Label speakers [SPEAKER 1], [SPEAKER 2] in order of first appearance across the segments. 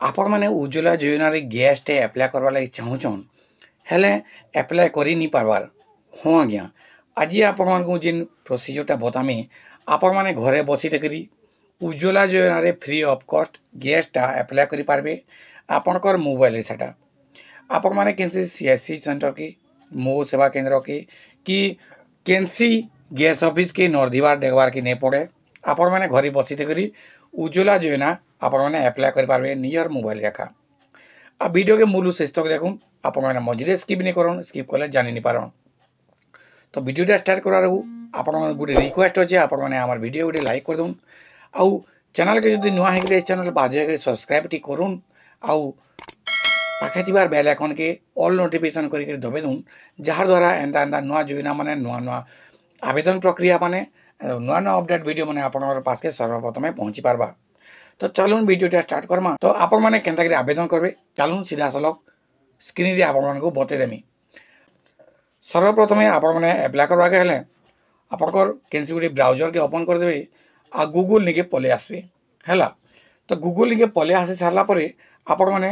[SPEAKER 1] आपण मैंने उज्ज्वला योजना रे गैस टे अप्लाई करवा लगी चाहूछन हेले अप्लाई करी नहीं पारबार हाँ आज्ञा आज आपण मानक जिन प्रोसीजरटा बतामी आपण मैंने घरे बसी करी उज्ज्वला योजना रे फ्री ऑफ कॉस्ट गैसटा अप्लाई करि पारबे आपणकर मोबाइल सेटा आपण मैंने केनसी सीएससी सेंटर की मो सेवा केंद्र की कि केनसी गैस ऑफिस के नर्दीवार देखबार की नहीं पड़े आपण मैंने घरे बसी करी उज्ज्वला योजना आपण मैंने अप्लाई कर पारबे नियर मोबाइल रेखा आ वीडियो के मूल शेष तक देखून आपण मैंने मझे स्किप नहीं करन स्किप कले जानि नहीं पारन तो वीडियोटा स्टार्ट करार आपण गोटे रिक्वेस्ट अच्छे आपण मैंने आम वीडियो गोटे लाइक कर दून आउ चैनल के जब नुआ है चैनल बाजे सब्सक्राइब टी करूँ आउ पाखे थी बेल आइकन के ऑल नोटिफिकेशन करके दबे दून जार द्वारा एंता एंता नुआ योजना माने नुआ नुआ आवेदन प्रक्रिया माने नुआ नुआ अपडेट वीडियो माने आपण पास के सर्वप्रथमे पहुँची पारबा तो चलून वीडियोटा स्टार्ट करमा तो आपण मैंने केनता आवेदन करबे चलून सीधा सलग स्क्रीन रे आपण मानक बतेदेमी सर्वप्रथमे आपण मैंने अप्लाई करवा के हेले आपणकर केनसी गोटे ब्राउजर के ओपन करदेवे आ गूगल निके पले आसबे हैला तो गूगल निके पले आसी सारला परे आपण मैंने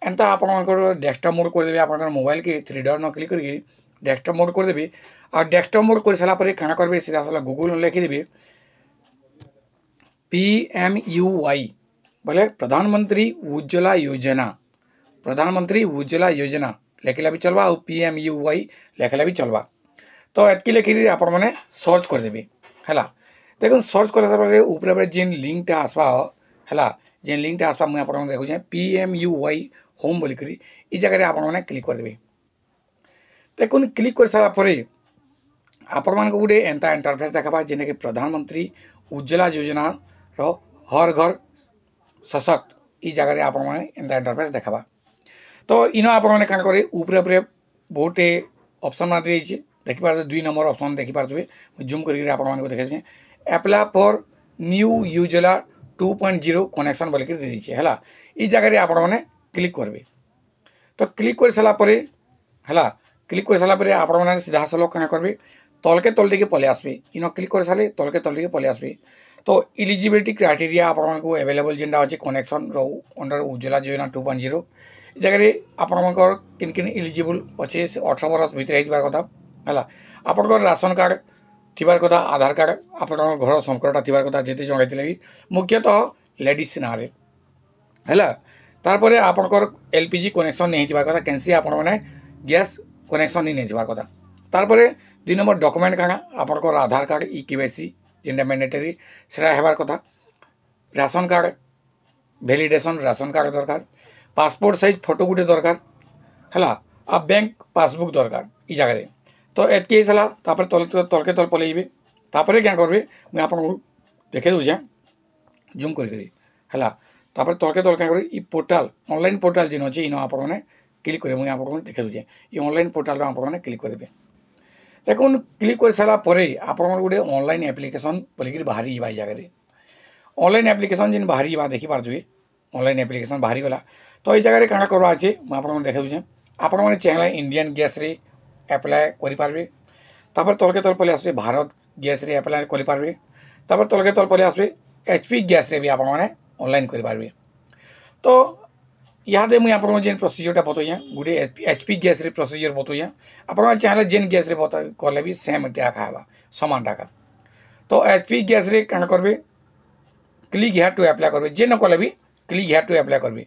[SPEAKER 1] एंता आपणकर डेस्कटॉप मोड करदेवे आपणकर मोबाइल के थ्री डॉट न क्लिक करके डेस्कटॉप मोड करदेवे और डेस्कटॉप मोड कर सारा परे काना करबे सीधा साला गूगल लिखिदेवे PMUY बोले प्रधानमंत्री उज्ज्वला योजना लिखला भी चलवा और PMUY लिखला भी चलवा तो एतकी लिखी आप सर्च करदेवे है देखो सर्च कर ऊपर जिन लिंकटा आसवा है जिन लिंकटा आसवा मुझे आप देखुचे PMUY होम बोलिक ई जगह आपने क्लिक करदेवे देखो क्लिक कर सारापर आपण मान गोटे एंता इंटरफेस देखा जेने कि प्रधानमंत्री उज्ज्वला योजना रो हर घर सशक्त ई जगह आप एंता इंटरफेस देखा तो इन आपने क्या करे ऊपर बहुटे ऑप्शन मान देखिए देखिपारे 2 नंबर ऑप्शन देखिपारे जूम करके आपको देखिए apply for new Ujjwala 2.0 connection बोलिक दीजिए है ई जगह आपने क्लिक करेंगे तो क्लिक कर सारापर है क्लिक कर सारापर आपने सीधा सलग क्या करेंगे तलके तल टे पलि आसबे इन क्लिक कर सारे तलके तल टे पलि आसबे तो इलिजिबिलिटी क्राइटेरिया आपको अवेलेबल जेनटा अच्छे कनेक्शन रो अंडर उज्ज्वला योजना 2.0 जगह आपंकर किन किन इलिजिबल अच्छे 18 वर्ष भितर कथा है आपंकर राशन कार्ड थिबार कथा आधार कार्ड आप घर संकटा थिबार कथा जिते जगह भी मुख्यतः लेडीज ना है तारपर आपंकर LPG कनेक्शन नहीं थिबार कथा कैंसी आपने गैस कनेक्शन नहीं थिबार कथा तारपर 2 नंबर डॉक्यूमेंट क्या आपंकर आधार कार्ड EKYC जेनटा मैंडेटरी सेटा हेबार कथा ration card validation ration card दरकार पासपोर्ट साइज फोटो गुटे दरकार है आ बैंक पासबुक दरकार ई जगह तो एतकी सारा तलके तल पलैबे तापर क्या करेंगे मुझे आपको देखे दूचे जूम करी है तलके तल क्या करें पोर्टाल ऑनलाइन पोर्टाल जिन अच्छे इन आपने क्लिक करेंगे मुझे आपको देखे दूचे ये ऑनलाइन पोर्टाल आपने क्लिक करेंगे देखो क्लिक कर सारापर आप गोटे ऑनलाइन एप्लिकेशन बोलिक बाहरी ये जगह ऑनलाइन एप्लिकेशन जिन बाहरी देखिपारे ऑनलाइन एप्लिकेशन बाहरी गला तो ये जगह क्या करवा अच्छे मुझे देखे दूचे आपने चाहे इंडियन गैस रे अप्लाई करेंगे तापर तलके तल पलि आसबे भारत गैस रे अप्लाई करेंगे तापर तलके तल पलि आसबे HP गैस रे भी आपने ऑनलाइन करेंगे तो यहाँ मुझे आपको जेन प्रोसीजरटा बतैया गोटे HP गैस रे प्रोसीजर बतैया आप चाहे जेन गैस रे बता कले भी सेम टाका है सामान टाका तो HP गैस रे क्या करेंगे क्लिक हेयर टू अप्लाई करेंगे जे न कले भी क्लिक हेयर टू अप्लाई करेंगे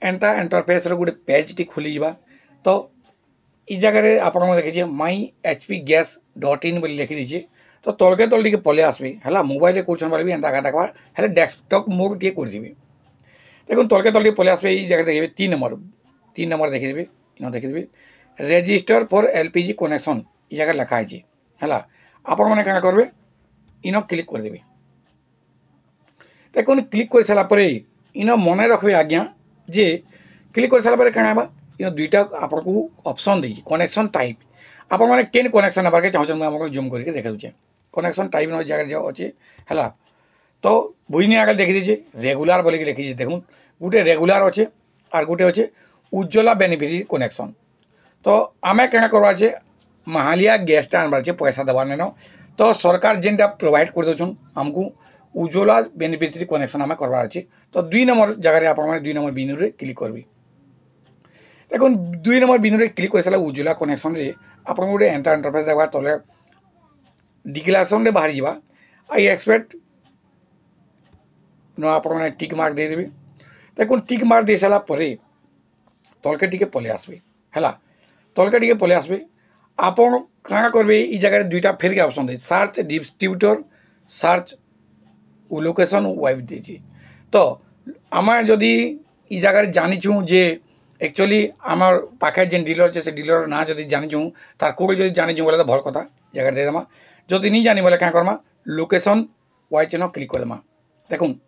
[SPEAKER 1] एंता इंटरफेस गोटे पेज टी खुली जा तो ई जगह आप देखिए myHPgas.in बोली लिखी दीजिए तो तलके तल टे पलि आसबे है मोबाइल क्वेश्चन वाले भी एंता देखा है डेस्कटॉप मोड टे कर देवे देखो तलके तल टे पलि आसबे ई जगह देखिए 3 नंबर देखिए इन देखिए रजिस्टर फॉर LPG कनेक्शन ई जगह लिखा है आप क्या करेंगे इन क्लिक करदेवे देखो क्लिक कर सारापर इन मन रखे आज्ञा जे क्लिक कर सारापर क्या इन 2टा आपको ऑप्शन देखिए कनेक्शन टाइप आप केन कनेक्शन नबार के चाहते मुझे आपको जूम करके देखा दूचे कनेक्शन टाइप जगह जो अच्छे है तो बुझनी आगे देखी दीजिए रेगुलर बोलिक लिखी देखूँ गोटे रेगुलर अच्छे और गोटे अच्छे उज्ज्वला बेनिफिशियरी कनेक्शन तो आम क्या करवा माहालिया गैसटा आनबार पैसा देवार न तो सरकार जेनटा प्रोवाइड कर दौन आमको उज्ज्वला बेनिफिशियरी कनेक्शन आम करवार अच्छे तो 2 नंबर जगह आप 2 नंबर मेन्यू रे क्लिक करबी देखो 2 नंबर मेन्यू रे क्लिक कर सारा उज्ज्वला कनेक्शन रे आपन गोटे एंटा इंटरफेस देखा तले डिक्लेरेशन रे बाहरी जावा आई एक्सपेक्ट नो आप टिक मार्क दे देबे देखो टिक मार्क दे सारा परे तलके टिके पले आसबे हैला तलके टिके पले आसबे आपन काना करबे ई जगह दुईटा फेर के ऑप्शन दे सर्च डिस्ट्रीब्यूटर सर्च लोकेशन वाइफ देछि तो आम जदि ई जगह जानिछु जे एक्चुअली आमार पाखे जेन डीलर अच्छे से डीलर ना जदि जानिछु तार कोड जदि जानिछु बोले तो भल कथा जगह दे देमा जदि नहीं जानी बोले क्या करमा लोकेशन वाइज चिन्ह क्लिक कर देमा देखुन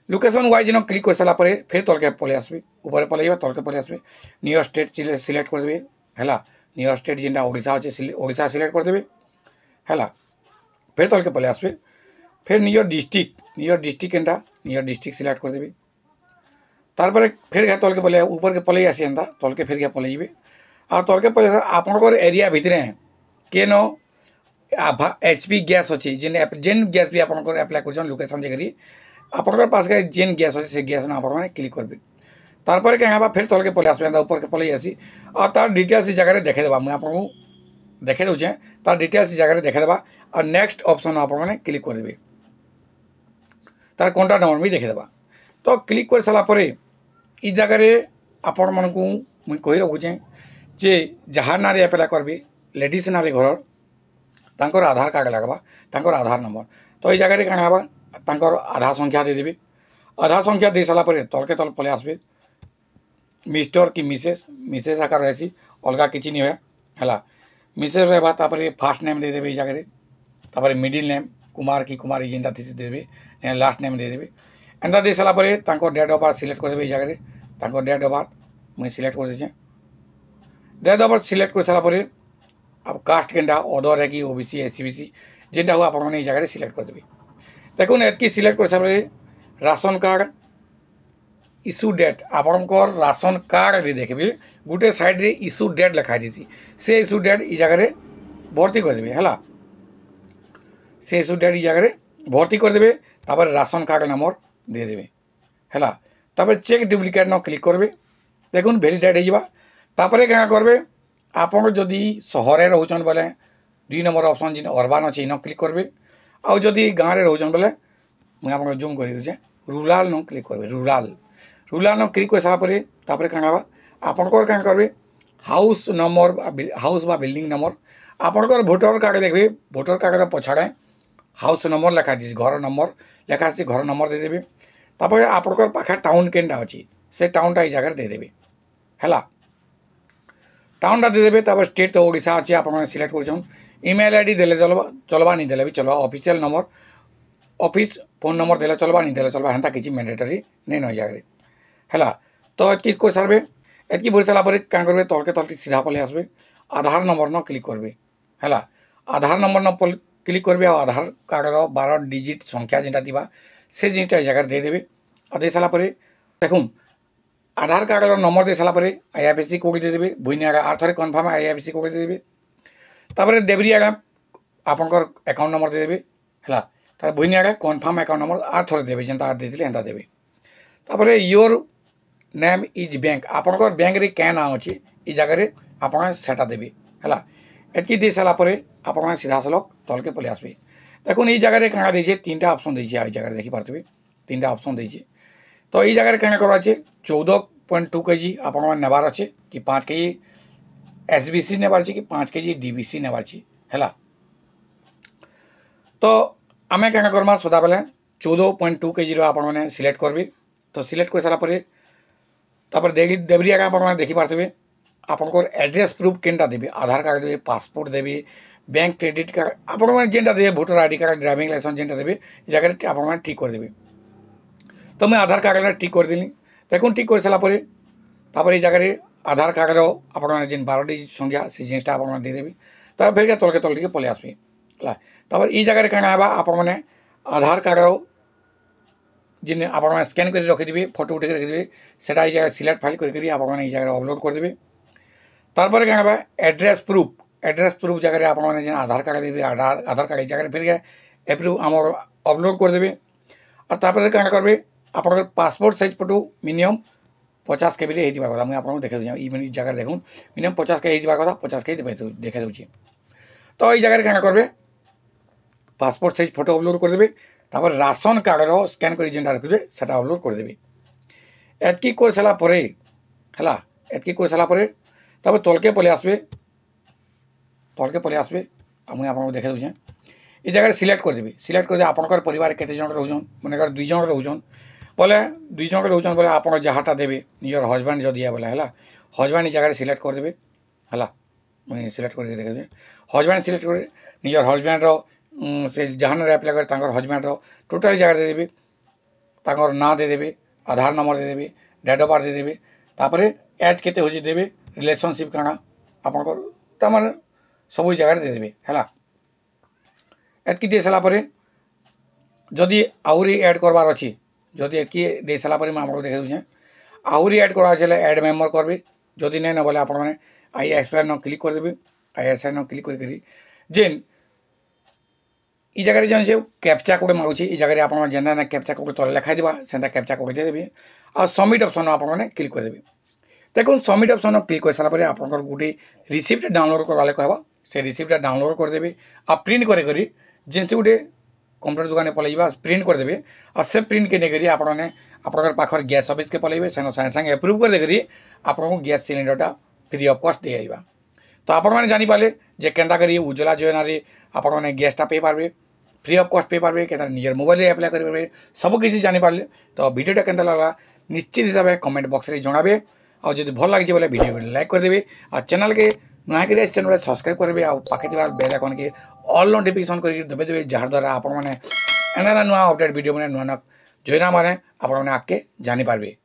[SPEAKER 1] लोकेशन वाइज चिन्ह क्लिक कर सारा पर फिर तलके पले आसबे ऊपर पलैबे तलके पले आसबे नियर स्टेट सिलेक्ट कर देबे हैला नियर स्टेट जेनटा ओडिशा अच्छे ओडिशा सिलेक्ट कर देबे हैला फिर तलके पले आसबे फिर नियर डिस्ट्रिक्ट एंटा नियर डिस्ट्रिक्ट सिलेक्ट कर देबे तारपरे फिर क्या तलके पले ऊपर के पलई आसी एंता तलके फिर क्या पलैबे आ तलके पले आपनकर एरिया भितर केन एचपी गैस अच्छी जेन गैस भी आपनकर अप्लाई कर लोकेशन जगह आपनकर पास का जेन गैस अच्छे से गैस आप क्लिक करबे तारपरे क्या हाँ फिर तलके पले आसबे ऊपर के पलई आसी और तार डिटेल्स जगह देखे देबा मुझे आपको देखे दूचे तार डिटेल्स जगह देखे देबा और नेक्स्ट ऑप्शन आप क्लिक कर देबे तार कॉन्टैक्ट नंबर भी देखे देबा तो क्लिक कर सारा पर ई जगह आपण मन को मुई कही रखुचे जे जहाँ ना अप्लाई करबे लेडीज ना घर तांकर आधार कार्ड लगवा तांकर आधार नंबर तो ये जगह क्या हाँ तांकर आधार संख्या दे देबे आधार संख्या दे सारा पर तलके तल पले आसबे मिस्टर कि मिसेस आकार रही अलग किसी नहीं है मिसेस रहा फास्ट नेम दे देबे जगह मिडिल नेम कुमार कि कुमारी जेनटा थी दे देबे लास्ट नेम दे देबे एंता दे सारा पर डेट ऑफ बर्थ सिलेक्ट कर देबे जगह डेट ऑफ बर्थ मुझे सिलेक्ट कर दीजिए डेट ऑफ बर्थ सिलेक्ट कर सारा पर अब कास्ट केनटा अदर है कि ओबीसी एससीबीसी जेनटा हुआ आप जगह सिलेक्ट कर देबे देखो एतकी सिलेक्ट कर सारा राशन कार्ड इश्यू डेट आपंकर राशन कार्ड रे देखबे गोटे साइड रे इश्यू डेट लिखाई दी से इश्यू डेट ई जगह भर्ती कर देबे हैला से इश्यू डेट ई जगह भर्ती कर देबे तापर राशन कार्ड नंबर दे देबे हैला तापर चेक डुप्लिकेट न क्लिक करबे देखुन वैलिडेट हो जाबा तापर क्या करबे आपन जदि सहरे रहउछन बोले 2 नंबर ऑप्शन जिन अर्बन अछि न क्लिक करबे आ जदि गाँव रे रहउछन बोले मुझे आपन जूम कर दूचे रूराल न क्लिक करबे रूराल न क्लिक कर सारा पर तापर क्या हवा आपनकर क्या करबे हाउस नंबर हाउस बा बिल्डिंग नंबर आपनकर भोटर कार्ड देखबे भोटर कार्ड पछाड़े हाउस नंबर लिखा दी घर नंबर लिखा घर नंबर दे देबे तापर आपनकर पाखे टाउन केनटा अछि से टाउनटा ई जगह दे देबे हैला टाउनटा दे देबे तापर स्टेट तो ओडिशा अछि आपन सिलेक्ट करछन ईमेल आईडी देले चलबा नहीं देले भी चलबा official number office phone number देले चलबा नहीं देले चलबा हेंता किछि मैंडेटरी नहीं न जगह हैला तो एतकी कर सारबे एतकी भर सारा पर क्या करबे तलके तलके सीधा पले आसबे आधार नंबर न क्लिक करबे हैला आधार नंबर न क्लिक करबे और आधार कार्ड 12 डिजिट संख्या जेनटा दिबा से जिनटा जगह दे देबे और दे सारा पर देखुन आधार कार्ड नंबर दे सारा पर आईएफएससी कोड दे देबे भुइने आगा आर थरे कन्फर्म आईएफएससी कोड दे देबे तापर देबरी आगा आपनकर अकाउंट नंबर दे देबे हैला तार भुइने आगा कन्फर्म अकाउंट नंबर आर थरे देबे जेनटा आर देथिले एंता देबे तापर योर नेम इज बैंक आपनकर बैंक रे क्या नाम अच्छी ई जगह आपन सेटा देबे हैला एतकी दे सारा पर आपन सीधा सलक तलके पले आसबे देखुन ई जगह क्या देछे 3टा ऑप्शन देछे आ जगह देखि पारतबे 3टा ऑप्शन देछे तो ई जगह क्या करबा छे 14.2 केजी आपन नेबार अच्छे कि 5 केजी एसबीसी नेबार छे कि 5 केजी डीबीसी नेबार छे हैला तो आमे क्या करमा सदा बेले 14.2 केजी रो आपन माने सिलेक्ट करबे तो सिलेक्ट कर सारा पर तापर देबरी आगे आप देखी पार्थे आपनकर एड्रेस प्रूफ केनटा देबे आधार कार्ड देबे पासपोर्ट देबे बैंक क्रेडिट कार्ड आपन जेनटा देबे voter ID card driving licence जेनटा देबे जगह आपन ठीक कर देबे तो मैं आधार कार्ड ठीक कर देली देखुन ठीक कर सारा पर तापर जगह आधार कार्ड आपन जेन 12 डिजिट संख्या से जिनटा आपन दे देबे तब फिर तलके तलके पले आसबे है तापर ई जगह क्या हवा आप आधार कार्ड जिन आप स्कैन कर रखिदे फोटो उठे रखिदे सेटा ई जगह सिलेक्ट फाइल करके आप जगह अपलोड कर देबे तारपर क्या हवा एड्रेस प्रूफ जगह आप आधार कार्ड देबे आधार कार्ड जगह फिर एप्रूव आम अपलोड करदेवे और तापर क्या करेंगे आप passport size photo minimum 50 KB रे होगा कथा मुझे आपको देखे दूँ जगह देखूँ मिनिमम 50 KB कथा 50 KB देखे दूँ तो ये जगह क्या करेंगे पासपोर्ट साइज फोटो अपलोड करदेवे तापर राशन कार्ड स्कैन कर जेनटा रखिए से अपलोड करदेवे एतकी कर सारापर है एतकी कर सारापर तब तलके पलि आसबे मुझे आपको देखे दूँ ये जगह सिलेक्ट करदेवी सिलेक्ट कर आपंकर परिवार केते जन रोचन मनकर 2 जन रोचन बोले 2 जन रोचन बोले आप जहाँटा देवे निजर हजबैंड जो दिए बोले है हजबैंड जगह सिलेक्ट करदेवे है मुझे सिलेक्ट कर देखे हजबैंड सिलेक्ट कर निजर हजबैंड से जहाँ एप्लाय कर हजबैंड टोटाल जगह देदेवी तांकर ना देदेवी आधार नंबर देदेवी डेट ऑफ बर्थ देदेवी तापर एज केते होची देवे रिलेशनशिप काना आपनकर तमन सब जगह देदेवी है एतकी दे सारापर जदि आहरी एड करवार अच्छी जदि एतकी दे सारापर मुझे देखे दूँ आहरी एड करवा एड मेम्बर करेंगे जदि नहीं ना बोले आप ISR न क्लिक करदेवे ISR न क्लिक कर जेन ई जगह जन से कैप्चा कोड मागुची ई जगह आप जेना कैप्चा कोड तले लिखाई देवा से कैप्चा कोड देदेवी आ सबमिट ऑप्शन आप क्लिक करदेवे देखो सबमिट ऑप्शन क्लिक कर सारापर आप गोटे रिसिप्ट डाउनलोड करवाले कहवा से रिसिप्ट डाउनलोड करदेवे आ प्रिंट कर जेन से गोटे कंप्यूटर दुकान पलैबा प्रिंट करदेवे और से प्रिंट के नहीं आपन पाखर गैस ऑफिस के पलैबे से सागे सागे एप्रूव कर देकर आपको गैस सिलेंडरटा फ्री ऑफ कॉस्ट दे आइबा तो आपण मैंने जानीपारे जे केन्ता करी उज्ज्वला योजना आपण मैंने गैसटा पे पारे फ्री ऑफ कॉस्ट पे पारे के निजर मोबाइल एप्लाय करेंगे सबकि जानीपारे तो वीडियोटा केन्ता लगा निश्चित हिसाब से कमेंट बॉक्स में जनाबे और जो भल लगे बोले वीडियो लाइक करदेवे और चैनल के नुआकरी चैनल सब्सक्राइब करेंगे और पाखे बेल आइकन के ऑल नोटिफिकेशन कर दबे देवे जार द्वारा आप नुआ अपडेट वीडियो मैंने नुआ जोना मैंने आप आगे जानीपारे।